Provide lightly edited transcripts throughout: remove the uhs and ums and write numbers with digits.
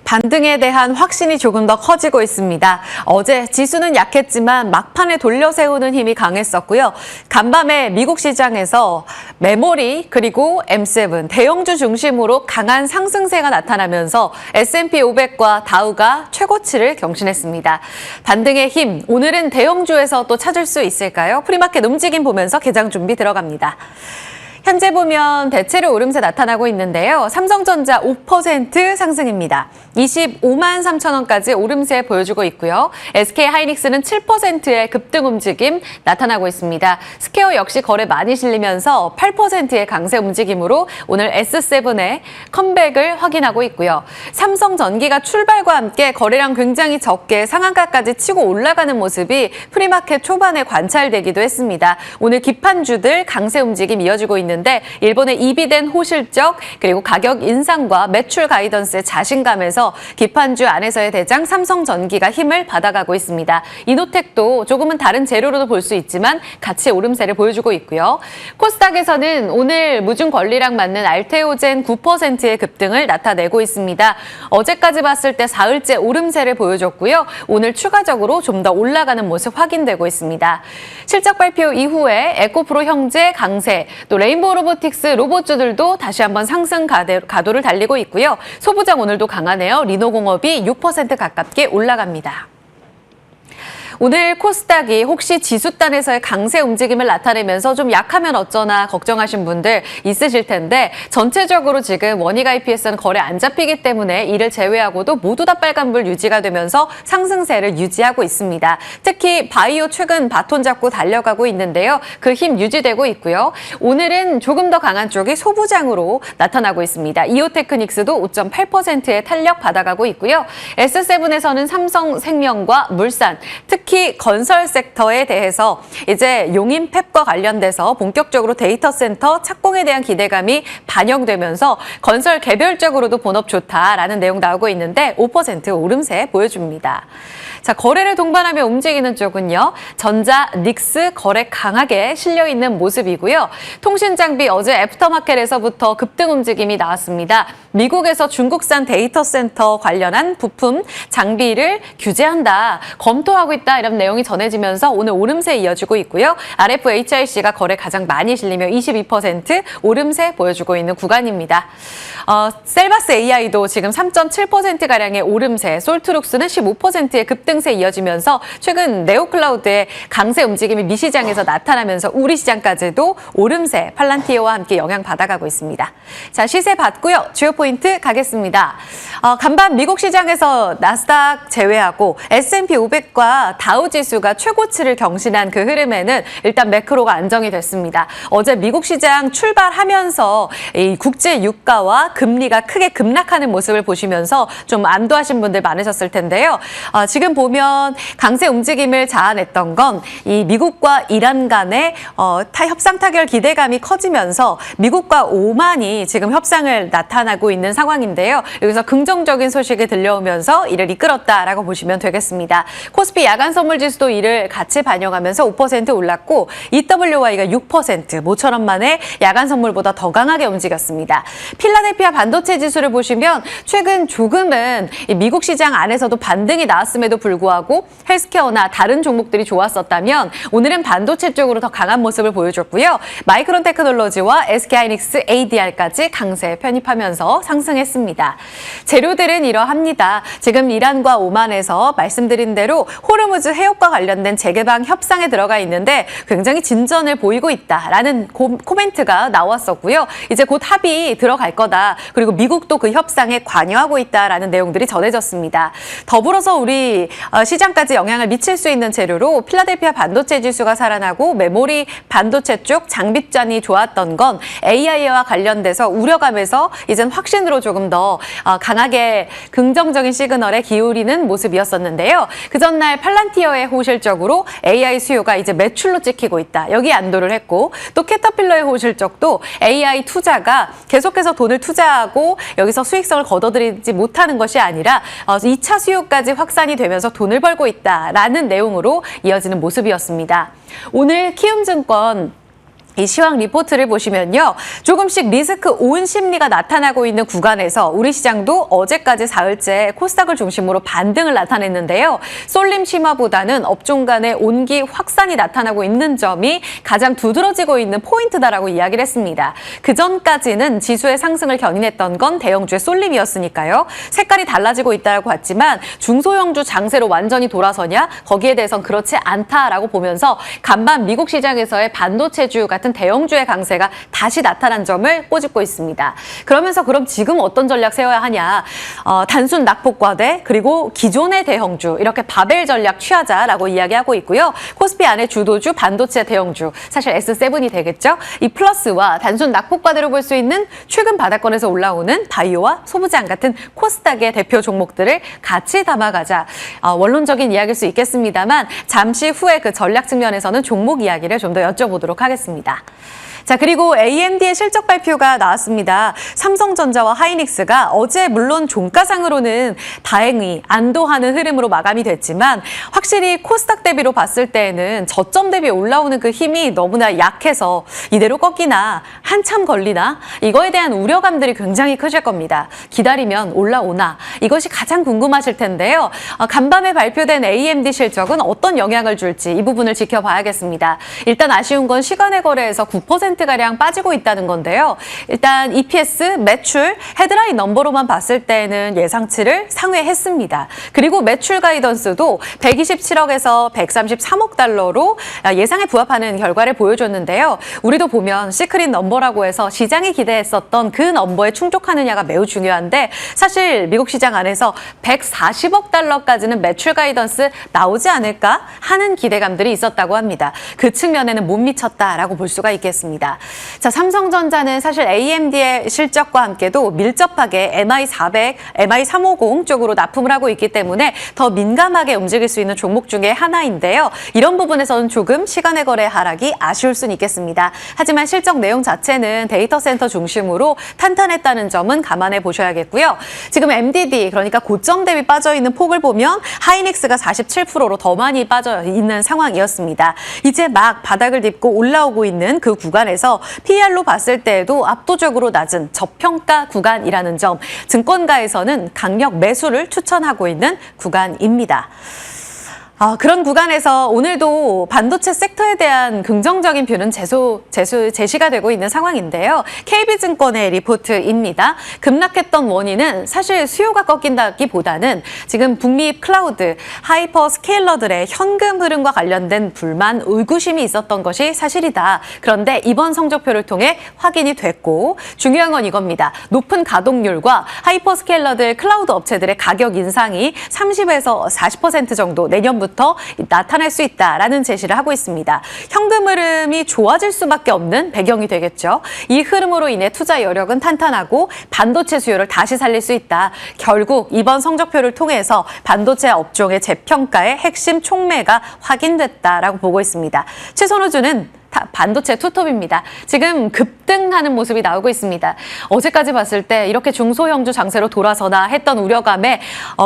반등에 대한 확신이 조금 더 커지고 있습니다. 어제 지수는 약했지만 막판에 돌려세우는 힘이 강했었고요. 간밤에 미국 시장에서 메모리 그리고 M7, 대형주 중심으로 강한 상승세가 나타나면서 S&P 500과 다우가 최고치를 경신했습니다. 반등의 힘, 오늘은 대형주에서 또 찾을 수 있을까요? 프리마켓 움직임 보면서 개장 준비 들어갑니다. 현재 보면 대체로 오름세 나타나고 있는데요. 삼성전자 5% 상승입니다. 25만 3천 원까지 오름세 보여주고 있고요. SK하이닉스는 7%의 급등 움직임 나타나고 있습니다. 스퀘어 역시 거래 많이 실리면서 8%의 강세 움직임으로 오늘 S7의 컴백을 확인하고 있고요. 삼성전기가 출발과 함께 거래량 굉장히 적게 상한가까지 치고 올라가는 모습이 프리마켓 초반에 관찰되기도 했습니다. 오늘 기판주들 강세 움직임 이어지고 있는데 일본의 이비된 호실적 그리고 가격 인상과 매출 가이던스의 자신감에서 기판주 안에서의 대장 삼성전기가 힘을 받아가고 있습니다. 이노텍도 조금은 다른 재료로도 볼 수 있지만 같이 오름세를 보여주고 있고요. 코스닥에서는 오늘 무중 권리랑 맞는 알테오젠 9%의 급등을 나타내고 있습니다. 어제까지 봤을 때 사흘째 오름세를 보여줬고요. 오늘 추가적으로 좀 더 올라가는 모습 확인되고 있습니다. 실적 발표 이후에 에코프로 형제 강세, 또 레인보우 로보틱스 로봇주들도 다시 한번 상승 가도를 달리고 있고요. 소부장 오늘도 강하네요. 리노공업이 6% 가깝게 올라갑니다. 오늘 코스닥이 혹시 지수단에서의 강세 움직임을 나타내면서 좀 약하면 어쩌나 걱정하신 분들 있으실 텐데 전체적으로 지금 원익 IPS는 거래 안 잡히기 때문에 이를 제외하고도 모두 다 빨간불 유지가 되면서 상승세를 유지하고 있습니다. 특히 바이오 최근 바톤 잡고 달려가고 있는데요. 그 힘 유지되고 있고요. 오늘은 조금 더 강한 쪽이 소부장으로 나타나고 있습니다. 이오테크닉스도 5.8%의 탄력 받아가고 있고요. S7에서는 삼성생명과 물산, 특히 건설 섹터에 대해서 이제 용인팹과 관련돼서 본격적으로 데이터 센터 착공에 대한 기대감이 반영되면서 건설 개별적으로도 본업 좋다라는 내용 나오고 있는데 5% 오름세 보여줍니다. 자, 거래를 동반하며 움직이는 쪽은요. 전자, 닉스 거래 강하게 실려있는 모습이고요. 통신장비 어제 애프터마켓에서부터 급등 움직임이 나왔습니다. 미국에서 중국산 데이터 센터 관련한 부품, 장비를 규제한다, 검토하고 있다 이런 내용이 전해지면서 오늘 오름세 이어지고 있고요. RFHIC가 거래 가장 많이 실리며 22% 오름세 보여주고 있는 구간입니다. 셀바스 AI도 지금 3.7%가량의 오름세, 솔트룩스는 15%의 급등세 이어지면서 최근 네오클라우드의 강세 움직임이 미시장에서 나타나면서 우리 시장까지도 오름세, 팔란티어와 함께 영향받아가고 있습니다. 자, 시세 봤고요. 주요 포인트 가겠습니다. 간밤 미국 시장에서 나스닥 제외하고 S&P 500과 다우 지수가 최고치를 경신한 그 흐름에는 일단 매크로가 안정이 됐습니다. 어제 미국 시장 출발하면서 이 국제 유가와 금리가 크게 급락하는 모습을 보시면서 좀 안도하신 분들 많으셨을 텐데요. 지금 보면 강세 움직임을 자아냈던 건 이 미국과 이란 간의 협상 타결 기대감이 커지면서 미국과 오만이 지금 협상을 나타나고 있는 상황인데요. 여기서 긍정적인 소식이 들려오면서 이를 이끌었다라고 보시면 되겠습니다. 코스피 야간 선물 지수도 이를 같이 반영하면서 5% 올랐고 EWY가 6%, 모처럼 만에 야간 선물보다 더 강하게 움직였습니다. 필라델피아 반도체 지수를 보시면 최근 조금은 미국 시장 안에서도 반등이 나왔음에도 불구하고 헬스케어나 다른 종목들이 좋았었다면 오늘은 반도체 쪽으로 더 강한 모습을 보여줬고요. 마이크론 테크놀로지와 SK하이닉스 ADR까지 강세 편입하면서 상승했습니다. 재료들은 이러합니다. 지금 이란과 오만에서 말씀드린 대로 호르무즈 해협과 관련된 재개방 협상에 들어가 있는데 굉장히 진전을 보이고 있다라는 코멘트가 나왔었고요. 이제 곧 합의 들어갈 거다. 그리고 미국도 그 협상에 관여하고 있다라는 내용들이 전해졌습니다. 더불어서 우리 시장까지 영향을 미칠 수 있는 재료로 필라델피아 반도체 지수가 살아나고 메모리 반도체 쪽 장비짠이 좋았던 건 AI와 관련돼서 우려감에서 이젠 확신으로 조금 더 강하게 긍정적인 시그널에 기울이는 모습이었었는데요. 그 전날 팔란티어의 호실적으로 AI 수요가 이제 매출로 찍히고 있다. 여기 안도를 했고 또 캐터필러의 호실적도 AI 투자가 계속해서 돈을 투자하고 여기서 수익성을 거둬들이지 못하는 것이 아니라 2차 수요까지 확산이 되면서 돈을 벌고 있다라는 내용으로 이어지는 모습이었습니다. 오늘 키움증권 이 시황 리포트를 보시면요. 조금씩 리스크 온 심리가 나타나고 있는 구간에서 우리 시장도 어제까지 사흘째 코스닥을 중심으로 반등을 나타냈는데요. 쏠림 심화보다는 업종 간의 온기 확산이 나타나고 있는 점이 가장 두드러지고 있는 포인트다라고 이야기를 했습니다. 그전까지는 지수의 상승을 견인했던 건 대형주의 쏠림이었으니까요. 색깔이 달라지고 있다고 봤지만 중소형주 장세로 완전히 돌아서냐? 거기에 대해선 그렇지 않다라고 보면서 간밤 미국 시장에서의 반도체주 같은 대형주의 강세가 다시 나타난 점을 꼬집고 있습니다. 그러면서 그럼 지금 어떤 전략 세워야 하냐? 단순 낙폭과대 그리고 기존의 대형주 이렇게 바벨 전략 취하자라고 이야기하고 있고요. 코스피 안에 주도주 반도체 대형주 사실 S7이 되겠죠. 이 플러스와 단순 낙폭과대로 볼 수 있는 최근 바닥권에서 올라오는 바이오와 소부장 같은 코스닥의 대표 종목들을 같이 담아가자. 원론적인 이야기일 수 있겠습니다만 잠시 후에 그 전략 측면에서는 종목 이야기를 좀 더 여쭤보도록 하겠습니다. 자, 그리고 AMD의 실적 발표가 나왔습니다. 삼성전자와 하이닉스가 어제 물론 종가상으로는 다행히 안도하는 흐름으로 마감이 됐지만 확실히 코스닥 대비로 봤을 때에는 저점 대비 올라오는 그 힘이 너무나 약해서 이대로 꺾이나 한참 걸리나 이거에 대한 우려감들이 굉장히 크실 겁니다. 기다리면 올라오나 이것이 가장 궁금하실 텐데요. 간밤에 발표된 AMD 실적은 어떤 영향을 줄지 이 부분을 지켜봐야겠습니다. 일단 아쉬운 건 시간의 거래에서 9%가량 빠지고 있다는 건데요. 일단 EPS, 매출, 헤드라인 넘버로만 봤을 때는 예상치를 상회했습니다. 그리고 매출 가이던스도 127억에서 133억 달러로 예상에 부합하는 결과를 보여줬는데요. 우리도 보면 시크릿 넘버라고 해서 시장이 기대했었던 그 넘버에 충족하느냐가 매우 중요한데 사실 미국 시장 안에서 140억 달러까지는 매출 가이던스 나오지 않을까 하는 기대감들이 있었다고 합니다. 그 측면에는 못 미쳤다라고 볼 수가 있겠습니다. 자, 삼성전자는 사실 AMD의 실적과 함께도 밀접하게 MI400, MI350 쪽으로 납품을 하고 있기 때문에 더 민감하게 움직일 수 있는 종목 중에 하나인데요. 이런 부분에서는 조금 시간의 거래 하락이 아쉬울 수는 있겠습니다. 하지만 실적 내용 자체는 데이터 센터 중심으로 탄탄했다는 점은 감안해 보셔야겠고요. 지금 MDD, 그러니까 고점 대비 빠져있는 폭을 보면 하이닉스가 47%로 더 많이 빠져있는 상황이었습니다. 이제 막 바닥을 딛고 올라오고 있는 그 구간에서 PER로 봤을 때에도 압도적으로 낮은 저평가 구간이라는 점, 증권가에서는 강력 매수를 추천하고 있는 구간입니다. 그런 구간에서 오늘도 반도체 섹터에 대한 긍정적인 뷰는 제시가 되고 있는 상황인데요. KB증권의 리포트입니다. 급락했던 원인은 사실 수요가 꺾인다기보다는 지금 북미 클라우드, 하이퍼 스케일러들의 현금 흐름과 관련된 불만, 의구심이 있었던 것이 사실이다. 그런데 이번 성적표를 통해 확인이 됐고 중요한 건 이겁니다. 높은 가동률과 하이퍼 스케일러들, 클라우드 업체들의 가격 인상이 30에서 40% 정도 내년부터 나타날 수 있다라는 제시를 하고 있습니다. 현금 흐름이 좋아질 수밖에 없는 배경이 되겠죠. 이 흐름으로 인해 투자 여력은 탄탄하고 반도체 수요를 다시 살릴 수 있다. 결국 이번 성적표를 통해서 반도체 업종의 재평가의 핵심 촉매가 확인됐다라고 보고 있습니다. 최선호주는 반도체 투톱입니다. 지금 급등하는 모습이 나오고 있습니다. 어제까지 봤을 때 이렇게 중소형주 장세로 돌아서나 했던 우려감에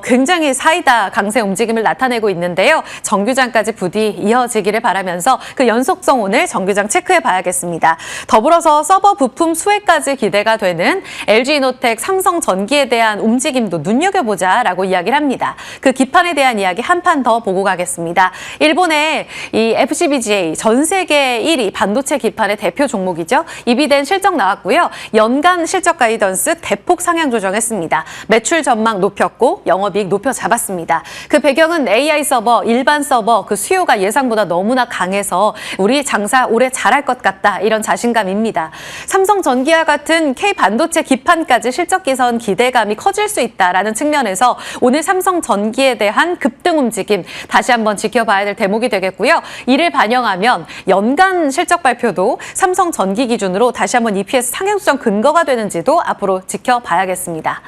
굉장히 사이다 강세 움직임을 나타내고 있는데요. 정규장까지 부디 이어지기를 바라면서 그 연속성 오늘 정규장 체크해 봐야겠습니다. 더불어서 서버 부품 수혜까지 기대가 되는 LG이노텍, 삼성전기에 대한 움직임도 눈여겨보자라고 이야기를 합니다. 그 기판에 대한 이야기 한 판 더 보고 가겠습니다. 일본의 이 FCBGA 전 세계 1위 반도체 기판의 대표 종목이죠. 이비덴 실적 나왔고요. 연간 실적 가이던스 대폭 상향 조정했습니다. 매출 전망 높였고 영업이익 높여 잡았습니다. 그 배경은 AI 서버, 일반 서버 그 수요가 예상보다 너무나 강해서 우리 장사 올해 잘할 것 같다 이런 자신감입니다. 삼성전기와 같은 K반도체 기판까지 실적 개선 기대감이 커질 수 있다라는 측면에서 오늘 삼성전기에 대한 급등 움직임 다시 한번 지켜봐야 될 대목이 되겠고요. 이를 반영하면 연간 실적 발표도 삼성전기 기준으로 다시 한번 EPS 상향 수정 근거가 되는지도 앞으로 지켜봐야겠습니다.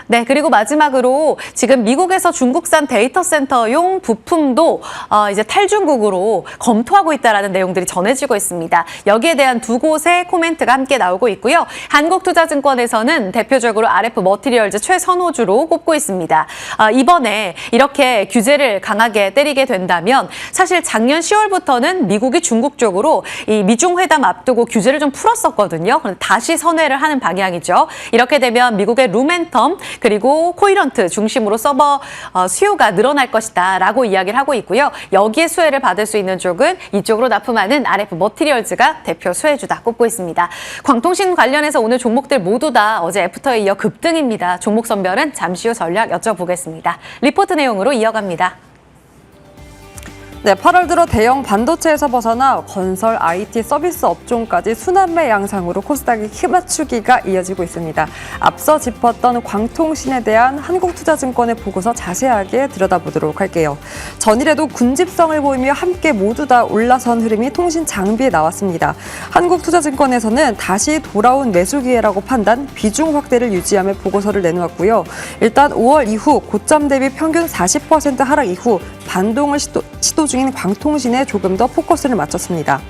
네, 그리고 마지막으로 지금 미국에서 중국산 데이터 센터용 부품도 이제 탈중국으로 검토하고 있다라는 내용들이 전해지고 있습니다. 여기에 대한 두 곳의 코멘트가 함께 나오고 있고요. 한국투자증권에서는 대표적으로 RF 머티리얼즈 최선호주로 꼽고 있습니다. 이번에 이렇게 규제를 강하게 때리게 된다면 사실 작년 10월부터는 미국이 중국 쪽으로 이 미중 회담 앞두고 규제를 좀 풀었었거든요. 그런데 다시 선회를 하는 방향이죠. 이렇게 되면 미국의 루멘텀 그리고 코이런트 중심으로 서버 수요가 늘어날 것이다 라고 이야기를 하고 있고요. 여기에 수혜를 받을 수 있는 쪽은 이쪽으로 납품하는 RF 머티리얼즈가 대표 수혜주다 꼽고 있습니다. 광통신 관련해서 오늘 종목들 모두 다 어제 애프터에 이어 급등입니다. 종목 선별은 잠시 후 전략 여쭤보겠습니다. 리포트 내용으로 이어갑니다. 네, 8월 들어 대형 반도체에서 벗어나 건설, IT, 서비스 업종까지 순환매 양상으로 코스닥의 힘맞추기가 이어지고 있습니다. 앞서 짚었던 광통신에 대한 한국투자증권의 보고서 자세하게 들여다보도록 할게요. 전일에도 군집성을 보이며 함께 모두 다 올라선 흐름이 통신 장비에 나왔습니다. 한국투자증권에서는 다시 돌아온 매수 기회라고 판단, 비중 확대를 유지하며 보고서를 내놓았고요. 일단 5월 이후 고점 대비 평균 40% 하락 이후 반동을 시도 중인 광통신에 조금 더 포커스를 맞췄습니다.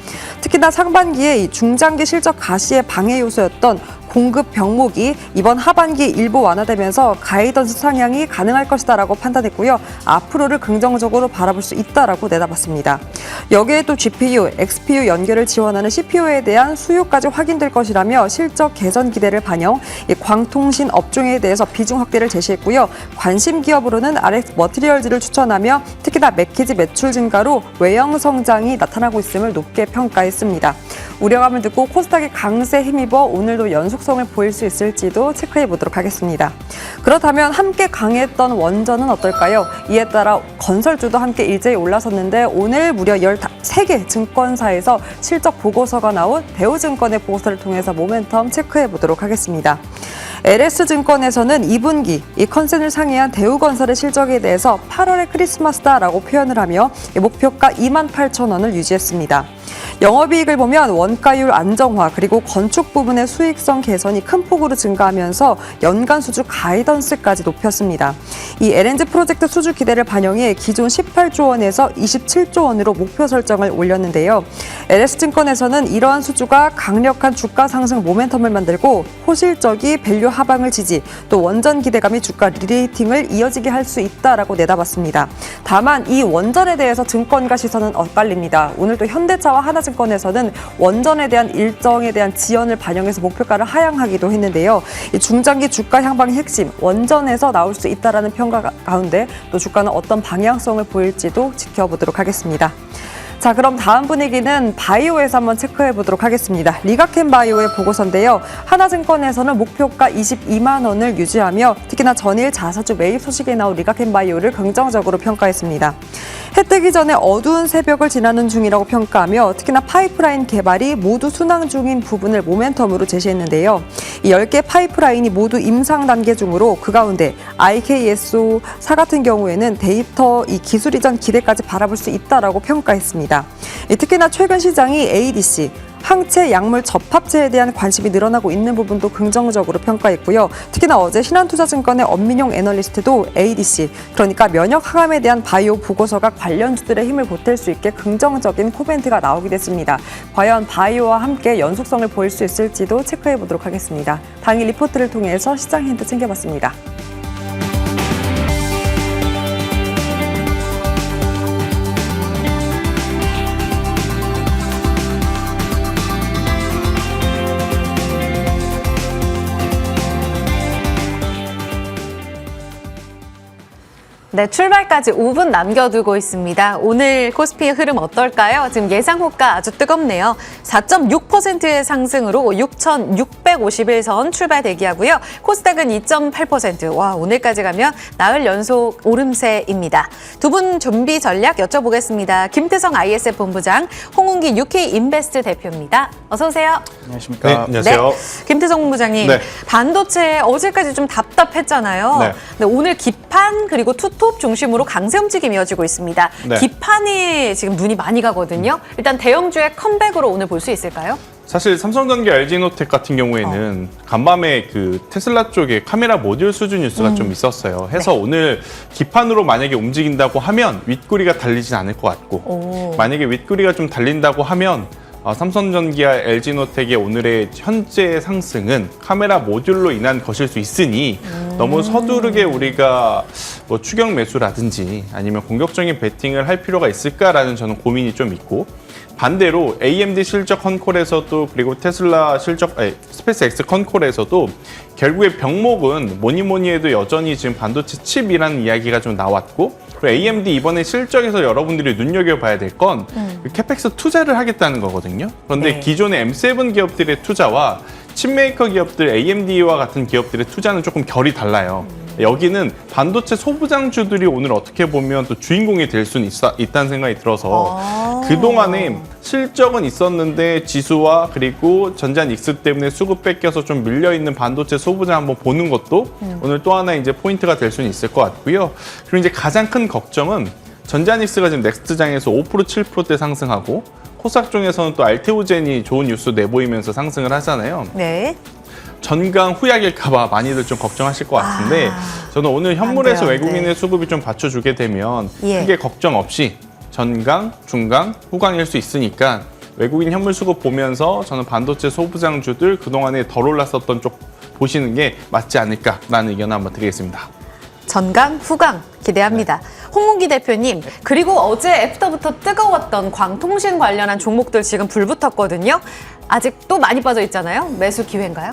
특히나 상반기에 이 중장기 실적 가시의 방해 요소였던 공급 병목이 이번 하반기 일부 완화되면서 가이던스 상향이 가능할 것이다라고 판단했고요. 앞으로를 긍정적으로 바라볼 수 있다라고 내다봤습니다. 여기에 또 GPU, XPU 연결을 지원하는 CPU에 대한 수요까지 확인될 것이라며 실적 개선 기대를 반영, 광통신 업종에 대해서 비중 확대를 제시했고요. 관심 기업으로는 RF 머티리얼즈를 추천하며 특히나 맥키지 매출 증가로 외형 성장이 나타나고 있음을 높게 평가했습니다. 우려감을 듣고 코스닥이 강세 힘입어 오늘도 연속성을 보일 수 있을지도 체크해 보도록 하겠습니다. 그렇다면 함께 강했던 원전은 어떨까요? 이에 따라 건설주도 함께 일제히 올라섰는데 오늘 무려 13개 증권사에서 실적 보고서가 나온 대우증권의 보고서를 통해서 모멘텀 체크해 보도록 하겠습니다. LS증권에서는 2분기 이 컨센을 상회한 대우건설의 실적에 대해서 8월의 크리스마스다라고 표현을 하며 목표가 28,000원을 유지했습니다. 영업이익을 보면 원가율 안정화 그리고 건축 부분의 수익성 개선이 큰 폭으로 증가하면서 연간 수주 가이던스까지 높였습니다. 이 LNG 프로젝트 수주 기대를 반영해 기존 18조 원에서 27조 원으로 목표 설정을 올렸는데요. LS증권에서는 이러한 수주가 강력한 주가 상승 모멘텀을 만들고 호실적이 밸류 하방을 지지, 또 원전 기대감이 주가 리레이팅을 이어지게 할 수 있다라고 내다봤습니다. 다만 이 원전에 대해서 증권가 시선은 엇갈립니다. 오늘 또 현대차와 하나증권에서는 원전에 대한 일정에 대한 지연을 반영해서 목표가를 하향하기도 했는데요. 이 중장기 주가 향방의 핵심, 원전에서 나올 수 있다라는 평가 가운데 또 주가는 어떤 방향성을 보일지도 지켜보도록 하겠습니다. 자, 그럼 다음 분위기는 바이오에서 한번 체크해 보도록 하겠습니다. 리가켄 바이오의 보고서인데요. 하나증권에서는 목표가 22만 원을 유지하며 특히나 전일 자사주 매입 소식에 나온 리가켄 바이오를 긍정적으로 평가했습니다. 해 뜨기 전에 어두운 새벽을 지나는 중이라고 평가하며 특히나 파이프라인 개발이 모두 순항 중인 부분을 모멘텀으로 제시했는데요. 이 10개 파이프라인이 모두 임상 단계 중으로 그 가운데 IKSO4 같은 경우에는 데이터 이 기술 이전 기대까지 바라볼 수 있다라고 평가했습니다. 특히나 최근 시장이 ADC, 항체 약물 접합체에 대한 관심이 늘어나고 있는 부분도 긍정적으로 평가했고요. 특히나 어제 신한투자증권의 엄민용 애널리스트도 ADC, 그러니까 면역 항암에 대한 바이오 보고서가 관련주들의 힘을 보탤 수 있게 긍정적인 코멘트가 나오게 됐습니다. 과연 바이오와 함께 연속성을 보일 수 있을지도 체크해 보도록 하겠습니다. 당일 리포트를 통해서 시장 힌트 챙겨봤습니다. 네, 출발까지 5분 남겨두고 있습니다. 오늘 코스피의 흐름 어떨까요? 지금 예상 호가 아주 뜨겁네요. 4.6%의 상승으로 6,651선 출발 대기하고요. 코스닥은 2.8%. 와, 오늘까지 가면 나흘 연속 오름세입니다. 두 분 준비 전략 여쭤보겠습니다. 김태성 ISF 본부장, 홍은기 UK 인베스트 대표입니다. 어서 오세요. 안녕하십니까. 네, 안녕하세요. 네, 김태성 본부장님, 네. 반도체 어제까지 좀 답답했잖아요. 네. 근데 오늘 기판 그리고 투톱 중심으로 강세 움직임이 이어지고 있습니다. 네. 기판이 지금 눈이 많이 가거든요. 일단 대형주의 컴백으로 오늘 볼 수 있을까요? 사실 삼성전기, LG노텍 같은 경우에는 간밤에 그 테슬라 쪽에 카메라 모듈 수주 뉴스가 좀 있었어요. 해서 오늘 기판으로 만약에 움직인다고 하면 윗구리가 달리진 않을 것 같고 만약에 윗구리가 좀 달린다고 하면 삼성전기와 LG노텍의 오늘의 현재 상승은 카메라 모듈로 인한 것일 수 있으니 너무 서두르게 우리가 뭐 추격 매수라든지 아니면 공격적인 베팅을 할 필요가 있을까라는 저는 고민이 좀 있고 반대로 AMD 실적 컨콜에서도 그리고 테슬라 실적, 스페이스X 컨콜에서도 결국에 병목은 뭐니 해도 여전히 지금 반도체 칩이라는 이야기가 좀 나왔고 그리고 AMD 이번에 실적에서 여러분들이 눈여겨봐야 될 건 캐펙스 투자를 하겠다는 거거든요. 그런데 네. 기존의 M7 기업들의 투자와 칩메이커 기업들 AMD와 같은 기업들의 투자는 조금 결이 달라요. 여기는 반도체 소부장주들이 오늘 어떻게 보면 또 주인공이 될 수는 있다는 생각이 들어서 그동안에 실적은 있었는데 지수와 그리고 전자닉스 때문에 수급 뺏겨서 좀 밀려있는 반도체 소부장 한번 보는 것도 오늘 또 하나 이제 포인트가 될 수는 있을 것 같고요. 그리고 이제 가장 큰 걱정은 전자닉스가 지금 넥스트장에서 5% 7%대 상승하고 코스닥종에서는 또 알테오젠이 좋은 뉴스 내보이면서 상승을 하잖아요. 네. 전강 후약일까봐 많이들 좀 걱정하실 것 같은데 저는 오늘 현물에서 안 돼요, 외국인의 수급이 좀 받쳐주게 되면 예. 크게 걱정 없이 전강, 중강, 후강일 수 있으니까 외국인 현물 수급 보면서 저는 반도체 소부장주들 그동안에 덜 올랐었던 쪽 보시는 게 맞지 않을까라는 의견을 한번 드리겠습니다. 전강, 후강 기대합니다. 홍문기 대표님, 그리고 어제 애프터부터 뜨거웠던 광통신 관련한 종목들 지금 불 붙었거든요. 아직 또 많이 빠져 있잖아요. 매수 기회인가요?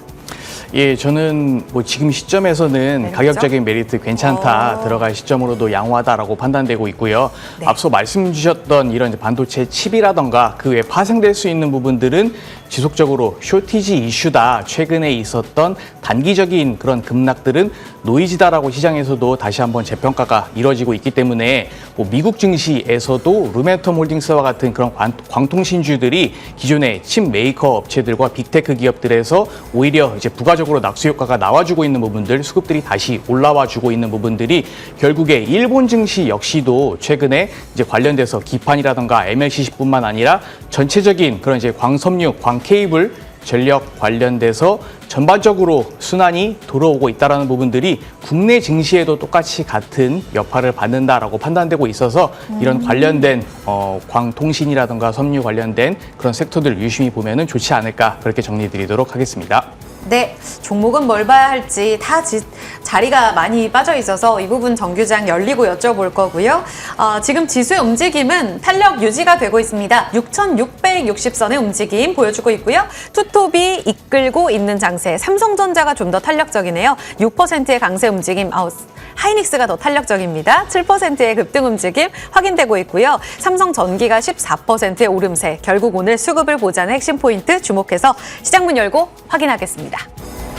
예, 저는 뭐 지금 시점에서는 메리트죠? 가격적인 메리트 괜찮다, 들어갈 시점으로도 양호하다라고 판단되고 있고요. 네. 앞서 말씀 주셨던 이런 이제 반도체 칩이라던가 그 외에 파생될 수 있는 부분들은 지속적으로 쇼티지 이슈다. 최근에 있었던 단기적인 그런 급락들은 노이즈다라고 시장에서도 다시 한번 재평가가 이뤄지고 있기 때문에 뭐 미국 증시에서도 루멘텀 홀딩스와 같은 그런 광통신주들이 기존의 칩 메이커 업체들과 빅테크 기업들에서 오히려 이제 부가적으로 낙수 효과가 나와주고 있는 부분들, 수급들이 다시 올라와주고 있는 부분들이 결국에 일본 증시 역시도 최근에 이제 관련돼서 기판이라던가 MLCC뿐만 아니라 전체적인 그런 이제 광섬유, 광케이블 전력 관련돼서 전반적으로 순환이 돌아오고 있다는 부분들이 국내 증시에도 똑같이 같은 여파를 받는다라고 판단되고 있어서 이런 관련된 광통신이라든가 섬유 관련된 그런 섹터들 유심히 보면은 좋지 않을까 그렇게 정리드리도록 하겠습니다. 네, 종목은 뭘 봐야 할지 다 자리가 많이 빠져 있어서 이 부분 정규장 열리고 여쭤볼 거고요. 지금 지수의 움직임은 탄력 유지가 되고 있습니다. 6,660선의 움직임 보여주고 있고요. 투톱이 이끌고 있는 장세, 삼성전자가 좀 더 탄력적이네요. 6%의 강세 움직임, 하이닉스가 더 탄력적입니다. 7%의 급등 움직임 확인되고 있고요. 삼성전기가 14%의 오름세, 결국 오늘 수급을 보자는 핵심 포인트 주목해서 시장 문 열고 확인하겠습니다.